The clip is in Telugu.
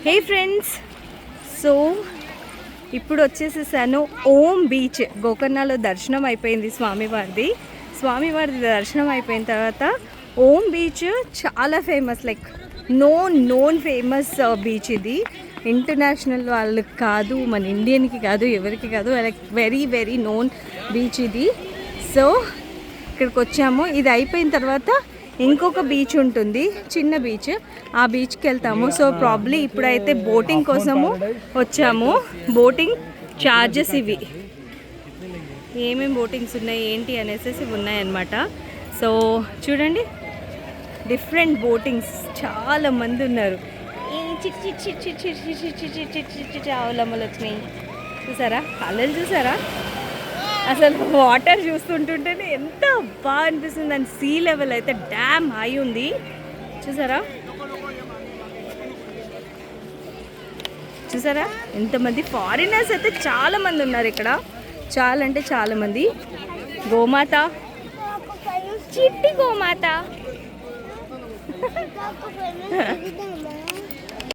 హే ఫ్రెండ్స్, సో ఇప్పుడు వచ్చేసేసాను ఓం బీచ్. గోకర్ణలో దర్శనం అయిపోయింది స్వామివారిది దర్శనం అయిపోయిన తర్వాత ఓం బీచ్ చాలా famous, like known famous beach. ఇది ఇంటర్నేషనల్ వాళ్ళకి కాదు, మన ఇండియన్కి కాదు, ఎవరికి కాదు, లైక్ వెరీ నోన్ బీచ్ ఇది. సో ఇక్కడికి వచ్చాము. ఇది అయిపోయిన తర్వాత ఇంకొక బీచ్ ఉంటుంది, చిన్న బీచ్. ఆ బీచ్కి వెళ్తాము. సో ప్రాబ్లీ ఇప్పుడైతే బోటింగ్ కోసము వచ్చాము. బోటింగ్ ఛార్జెస్ ఇవి, ఏమేమి బోటింగ్స్ ఉన్నాయి ఏంటి అనేసి ఉన్నాయన్నమాట. సో చూడండి, డిఫరెంట్ బోటింగ్స్, చాలా మంది ఉన్నారు. ఆవులమ్మలు వచ్చినాయి చూసారా, అలలు చూసారా. అసలు వాటర్ చూస్తుంటుంటేనే ఎంత బాగా అనిపిస్తుంది. అండ్ సీ లెవెల్ అయితే డ్యామ్ హై ఉంది చూసారా ఎంతమంది ఫారినర్స్ అయితే చాలా మంది ఉన్నారు ఇక్కడ, చాలా అంటే చాలా మంది. గోమాత, చిట్టి గోమాత.